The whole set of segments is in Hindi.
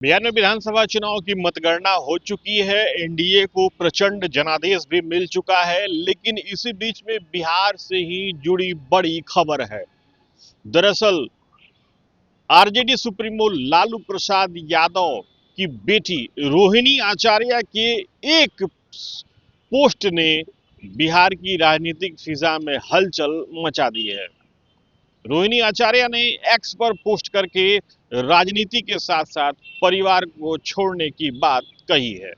बिहार में विधानसभा चुनाव की मतगणना हो चुकी है। एनडीए को प्रचंड जनादेश भी मिल चुका है, लेकिन इसी बीच में बिहार से ही जुड़ी बड़ी खबर है। दरअसल आरजेडी सुप्रीमो लालू प्रसाद यादव की बेटी रोहिणी आचार्य के एक पोस्ट ने बिहार की राजनीतिक फिजा में हलचल मचा दी है। रोहिणी आचार्य ने एक्स पर पोस्ट करके राजनीति के साथ साथ परिवार को छोड़ने की बात कही है।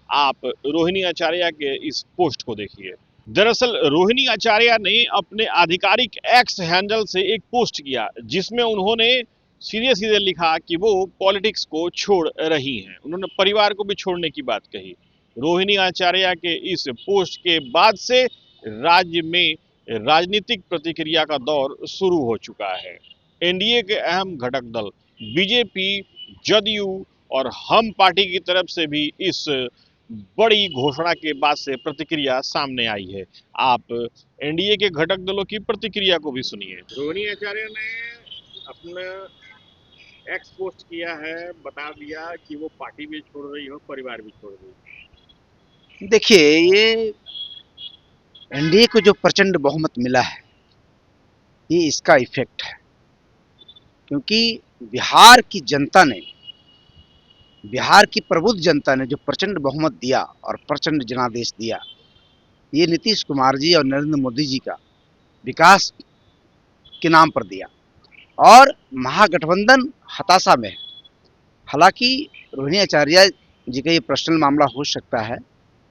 आप रोहिणी आचार्य के इस पोस्ट को देखिए। दरअसल रोहिणी आचार्य ने अपने आधिकारिक एक्स हैंडल से एक पोस्ट किया, जिसमें उन्होंने सीधे सीधे लिखा कि वो पॉलिटिक्स को छोड़ रही हैं। उन्होंने परिवार को भी छोड़ने की बात कही। रोहिणी आचार्य के इस पोस्ट के बाद से राज्य में राजनीतिक प्रतिक्रिया का दौर शुरू हो चुका है। एनडीए के अहम घटक दल बीजेपी, जदयू और हम पार्टी की तरफ से भी इस बड़ी घोषणा के बाद से प्रतिक्रिया सामने आई है। आप एनडीए के घटक दलों की प्रतिक्रिया को भी सुनिए। रोहिणी आचार्य ने अपना एक्स पोस्ट किया है, बता दिया कि वो पार्टी भी छोड़ रही हो, परिवार भी छोड़ रही हो। देखिए, ये एनडीए को जो प्रचंड बहुमत मिला है, ये इसका इफेक्ट है। क्योंकि बिहार की जनता ने, बिहार की प्रबुद्ध जनता ने जो प्रचंड बहुमत दिया और प्रचंड जनादेश दिया, ये नीतीश कुमार जी और नरेंद्र मोदी जी का विकास के नाम पर दिया। और महागठबंधन हताशा में है। हालांकि रोहिणी आचार्य जी का ये पर्सनल मामला हो सकता है,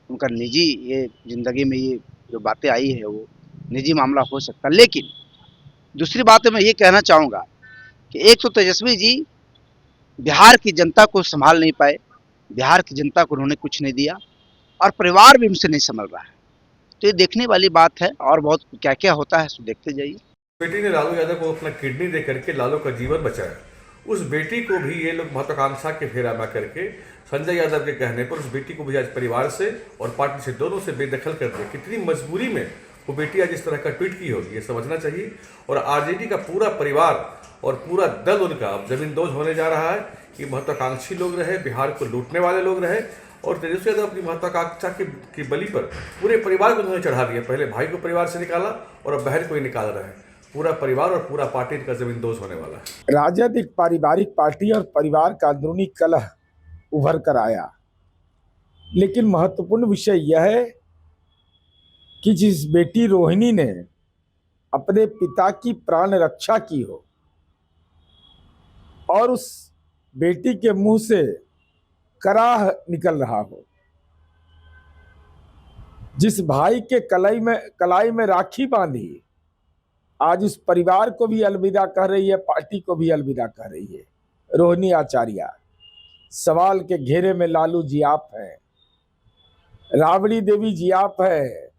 उनका निजी, ये जिंदगी में ये जो बातें आई है वो निजी मामला हो सकता है। लेकिन दूसरी बात मैं ये कहना चाहूँगा कि एक तो तेजस्वी जी बिहार की जनता को संभाल नहीं पाए, बिहार की जनता को उन्होंने कुछ नहीं दिया, और परिवार भी उनसे नहीं संभल रहा है। तो ये देखने वाली बात है, और बहुत क्या क्या होता है सो देखते जाइए। बेटी ने लालू यादव को अपना किडनी दे करके लालू का जीवन बचाया। उस बेटी को भी ये लोग महत्वाकांक्षा के फेरा में करके संजय यादव के कहने पर उस बेटी को भी आज परिवार से और पार्टी से दोनों से बेदखल कर दिया। कितनी मजबूरी में वो बेटी आज इस तरह का ट्वीट की होगी, ये समझना चाहिए। और आरजेडी का पूरा परिवार और पूरा दल उनका अब जमींदोज होने जा रहा है कि महत्वाकांक्षी लोग रहे, बिहार को लूटने वाले लोग रहे। और तेजस्वी यादव अपनी महत्वाकांक्षा की बलि पर पूरे परिवार को उन्होंने चढ़ा दिया। पहले भाई को परिवार से निकाला और अब बहन को ही निकाल रहे हैं। पूरा परिवार और पूरा पार्टी का जमींदोज होने वाला है। राजद एक पारिवारिक पार्टी और परिवार का अंदरूनी कलह उभर कर आया। लेकिन महत्वपूर्ण विषय यह है कि जिस बेटी रोहिणी ने अपने पिता की प्राण रक्षा की हो और उस बेटी के मुंह से कराह निकल रहा हो, जिस भाई के कलाई में राखी बांधी आज उस परिवार को भी अलविदा कह रही है, पार्टी को भी अलविदा कह रही है, रोहिणी आचार्य। सवाल के घेरे में लालू जी आप हैं, राबड़ी देवी जी आप हैं।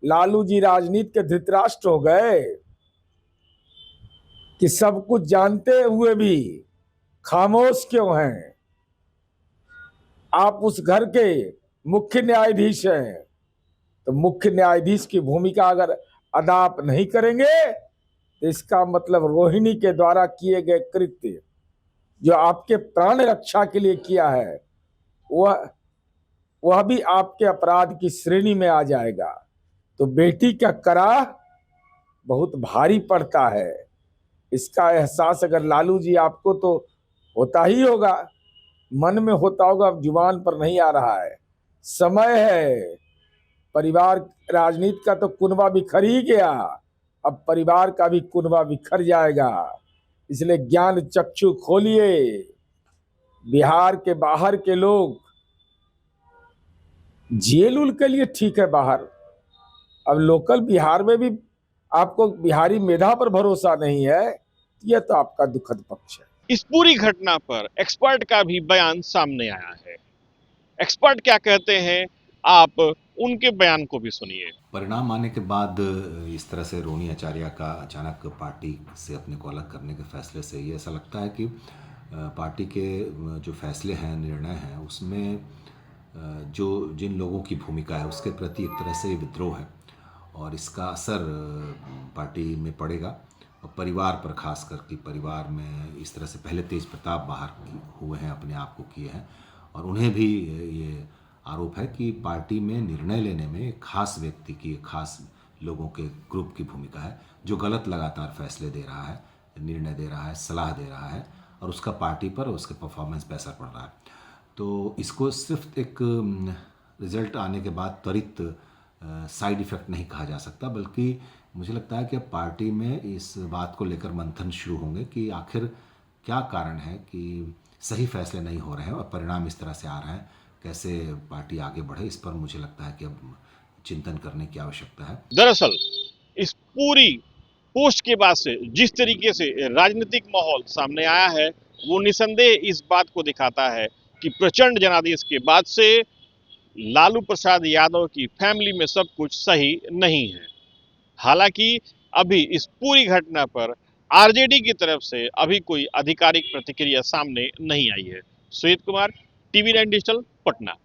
लालू जी राजनीति के धृतराष्ट्र हो गए कि सब कुछ जानते हुए भी खामोश क्यों हैं। आप उस घर के मुख्य न्यायाधीश हैं, तो मुख्य न्यायाधीश की भूमिका अगर अदा आप नहीं करेंगे तो इसका मतलब रोहिणी के द्वारा किए गए कृत्य जो आपके प्राण रक्षा के लिए किया है वह भी आपके अपराध की श्रेणी में आ जाएगा। तो बेटी का कराह बहुत भारी पड़ता है। इसका एहसास अगर लालू जी आपको तो होता ही होगा, मन में होता होगा, अब जुबान पर नहीं आ रहा है। समय है, परिवार राजनीति का तो कुनबा बिखर ही गया, अब परिवार का भी कुनबा बिखर जाएगा। इसलिए ज्ञान चक्षु खोलिए। बिहार के बाहर के लोग जेल उल के लिए ठीक है बाहर, अब लोकल बिहार में भी आपको बिहारी मेधा पर भरोसा नहीं है, यह तो आपका दुखद पक्ष है। इस पूरी घटना पर एक्सपर्ट का भी बयान सामने आया है। एक्सपर्ट क्या कहते हैं, आप उनके बयान को भी सुनिए। परिणाम आने के बाद इस तरह से रोहिणी आचार्य का अचानक पार्टी से अपने को अलग करने के फैसले से ये ऐसा लगता है कि पार्टी के जो फैसले हैं, निर्णय हैं, उसमें जो जिन लोगों की भूमिका है उसके प्रति एक तरह से विद्रोह है और इसका असर पार्टी में पड़ेगा। और परिवार पर खास करके परिवार में इस तरह से पहले तेज प्रताप बाहर हुए हैं, अपने आप को किए हैं, और उन्हें भी ये आरोप है कि पार्टी में निर्णय लेने में एक खास व्यक्ति की, एक खास लोगों के ग्रुप की भूमिका है, जो गलत लगातार फैसले दे रहा है, निर्णय दे रहा है, सलाह दे रहा है, और उसका पार्टी पर और उसके परफॉर्मेंस पर असर पड़ रहा है। तो इसको सिर्फ एक रिजल्ट आने के बाद त्वरित साइड इफ़ेक्ट नहीं कहा जा सकता, बल्कि मुझे लगता है कि अब पार्टी में इस बात को लेकर मंथन शुरू होंगे कि आखिर क्या कारण है कि सही फैसले नहीं हो रहे हैं और परिणाम इस तरह से आ रहे हैं, कैसे पार्टी आगे बढ़े। इस पर मुझे लगता है कि अब चिंतन करने की आवश्यकता है। दरअसल इस पूरी पोस्ट के बाद से जिस तरीके से राजनीतिक माहौल सामने आया है, वो निसंदेह इस बात को दिखाता है कि प्रचंड जनादेश के बाद से लालू प्रसाद यादव की फैमिली में सब कुछ सही नहीं है। हालांकि अभी इस पूरी घटना पर आरजेडी की तरफ से अभी कोई आधिकारिक प्रतिक्रिया सामने नहीं आई है। Sujit Kumar, TV9 digital, Patna.